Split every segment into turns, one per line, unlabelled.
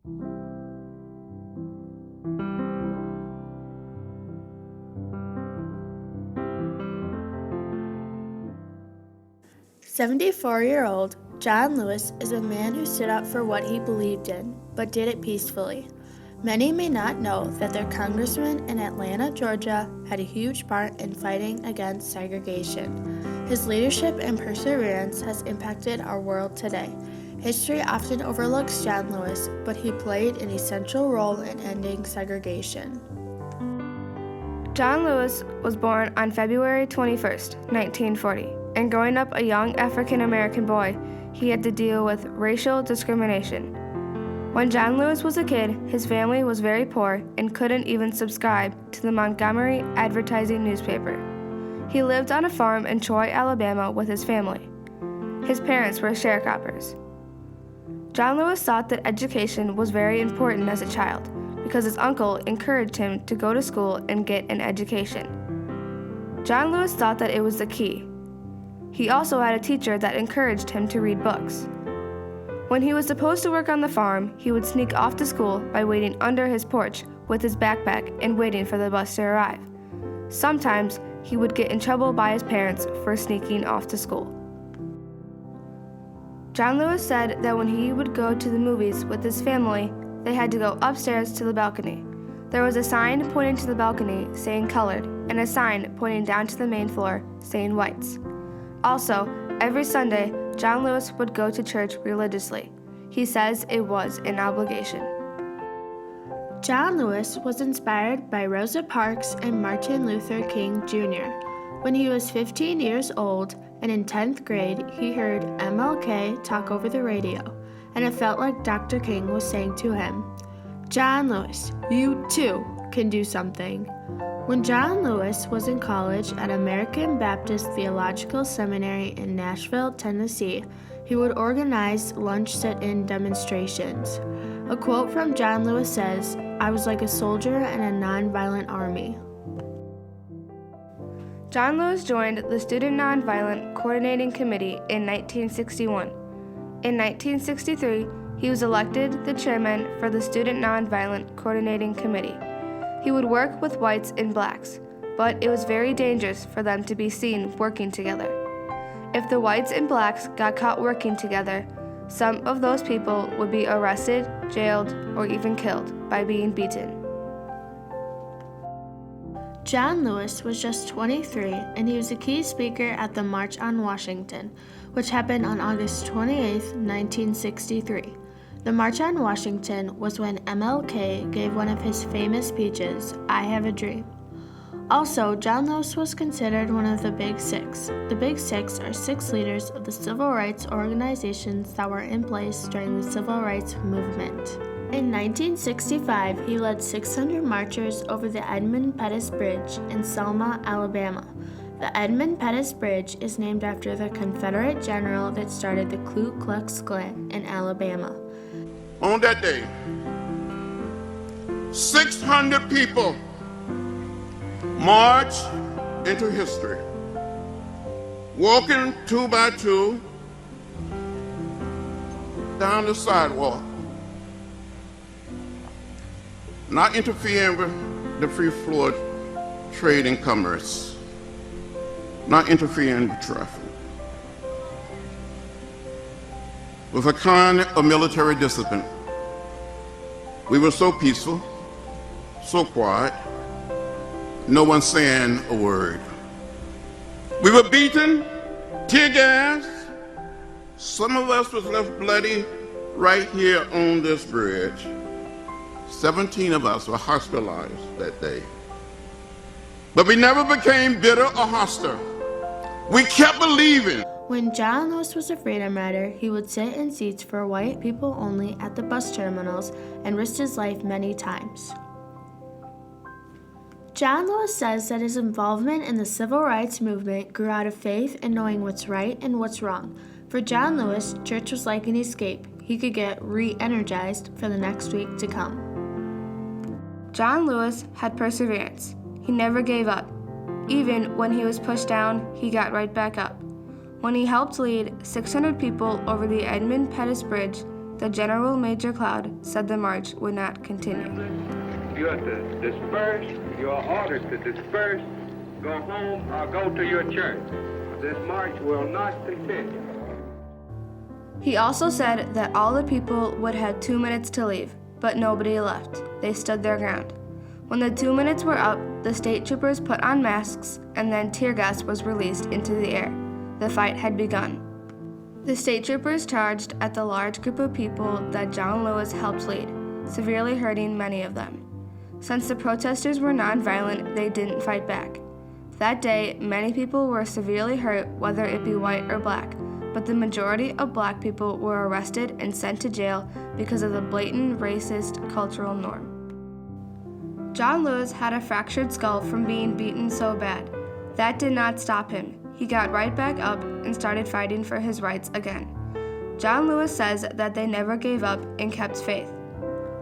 "74-year-old John Lewis is a man who stood up for what he believed in, but did it peacefully. Many may not know that their congressman in Atlanta, Georgia, had a huge part in fighting against segregation. His leadership and perseverance has impacted our world today. History often overlooks John Lewis, but he played an essential role in ending segregation."
John Lewis was born on February 21, 1940, and growing up a young African-American boy, he had to deal with racial discrimination. When John Lewis was a kid, his family was very poor and couldn't even subscribe to the Montgomery advertising newspaper. He lived on a farm in Troy, Alabama with his family. His parents were sharecroppers. John Lewis thought that education was very important as a child because his uncle encouraged him to go to school and get an education. John Lewis thought that it was the key. He also had a teacher that encouraged him to read books. When he was supposed to work on the farm, he would sneak off to school by waiting under his porch with his backpack and waiting for the bus to arrive. Sometimes he would get in trouble by his parents for sneaking off to school. John Lewis said that when he would go to the movies with his family, they had to go upstairs to the balcony. There was a sign pointing to the balcony saying colored, and a sign pointing down to the main floor saying whites. Also, every Sunday, John Lewis would go to church religiously. He says it was an obligation.
John Lewis was inspired by Rosa Parks and Martin Luther King Jr. When he was 15 years old and in 10th grade, he heard MLK talk over the radio, and it felt like Dr. King was saying to him, "John Lewis, you too can do something." When John Lewis was in college at American Baptist Theological Seminary in Nashville, Tennessee, he would organize lunch sit-in demonstrations. A quote from John Lewis says, "I was like a soldier in a nonviolent army."
John Lewis joined the Student Nonviolent Coordinating Committee in 1961. In 1963, he was elected the chairman for the Student Nonviolent Coordinating Committee. He would work with whites and blacks, but it was very dangerous for them to be seen working together. If the whites and blacks got caught working together, some of those people would be arrested, jailed, or even killed by being beaten.
John Lewis was just 23, and he was a key speaker at the March on Washington, which happened on August 28, 1963. The March on Washington was when MLK gave one of his famous speeches, "I Have a Dream." Also, John Lewis was considered one of the Big Six. The Big Six are 6 leaders of the civil rights organizations that were in place during the civil rights movement. In 1965, he led 600 marchers over the Edmund Pettus Bridge in Selma, Alabama. The Edmund Pettus Bridge is named after the Confederate general that started the Ku Klux Klan in Alabama.
On that day, 600 people marched into history, walking 2 by 2 down the sidewalk, not interfering with the free flow of trade and commerce, not interfering with traffic, with a kind of military discipline. We were so peaceful, so quiet, no one saying a word. We were beaten, tear gas. Some of us was left bloody right here on this bridge. 17 of us were hospitalized that day. But we never became bitter or hostile. We kept believing.
When John Lewis was a freedom rider, he would sit in seats for white people only at the bus terminals and risked his life many times. John Lewis says that his involvement in the civil rights movement grew out of faith in knowing what's right and what's wrong. For John Lewis, church was like an escape. He could get re-energized for the next week to come.
John Lewis had perseverance. He never gave up. Even when he was pushed down, he got right back up. When he helped lead 600 people over the Edmund Pettus Bridge, the General Major Cloud said the march would not continue.
You have to disperse. You are ordered to disperse, go home, or go to your church. This march will not continue.
He also said that all the people would have 2 minutes to leave, but nobody left. They stood their ground. When the 2 minutes were up, the state troopers put on masks, and then tear gas was released into the air. The fight had begun. The state troopers charged at the large group of people that John Lewis helped lead, severely hurting many of them. Since the protesters were nonviolent, they didn't fight back. That day, many people were severely hurt, whether it be white or black, but the majority of black people were arrested and sent to jail because of the blatant racist cultural norm. John Lewis had a fractured skull from being beaten so bad. That did not stop him. He got right back up and started fighting for his rights again. John Lewis says that they never gave up and kept faith.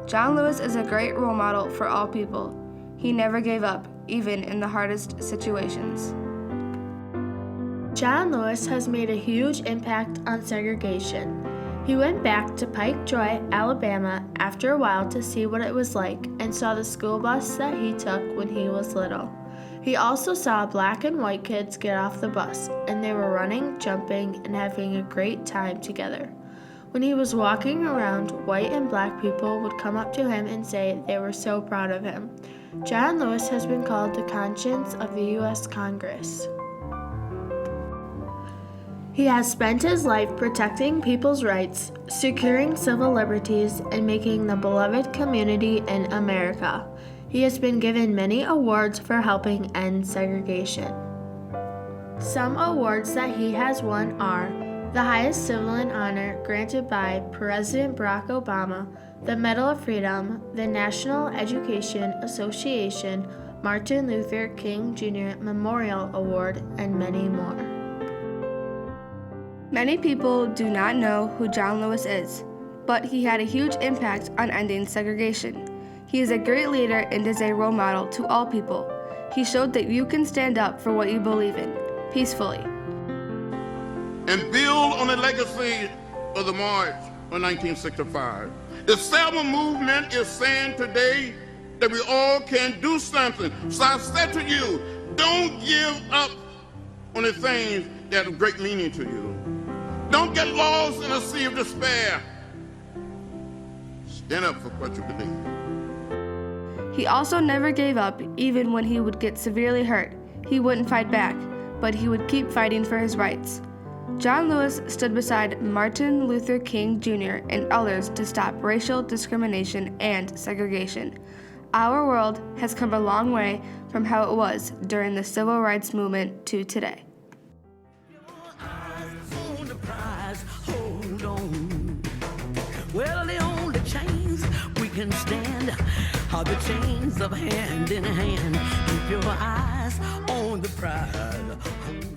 John Lewis is a great role model for all people. He never gave up, even in the hardest situations.
John Lewis has made a huge impact on segregation. He went back to Pike Joy, Alabama after a while to see what it was like and saw the school bus that he took when he was little. He also saw black and white kids get off the bus, and they were running, jumping, and having a great time together. When he was walking around, white and black people would come up to him and say they were so proud of him. John Lewis has been called the conscience of the U.S. Congress. He has spent his life protecting people's rights, securing civil liberties, and making the beloved community in America. He has been given many awards for helping end segregation. Some awards that he has won are the highest civilian honor granted by President Barack Obama, the Medal of Freedom, the National Education Association, Martin Luther King Jr. Memorial Award, and many more.
Many people do not know who John Lewis is, but he had a huge impact on ending segregation. He is a great leader and is a role model to all people. He showed that you can stand up for what you believe in, peacefully.
And build on the legacy of the March of 1965. The Selma movement is saying today that we all can do something. So I said to you, don't give up on the things that have great meaning to you. Don't get lost in a sea of despair. Stand up for what you believe.
He also never gave up, even when he would get severely hurt. He wouldn't fight back, but he would keep fighting for his rights. John Lewis stood beside Martin Luther King Jr. and others to stop racial discrimination and segregation. Our world has come a long way from how it was during the civil rights movement to today.
Hold on. Well, the only chains we can stand are the chains of hand in hand. Keep your eyes on the prize.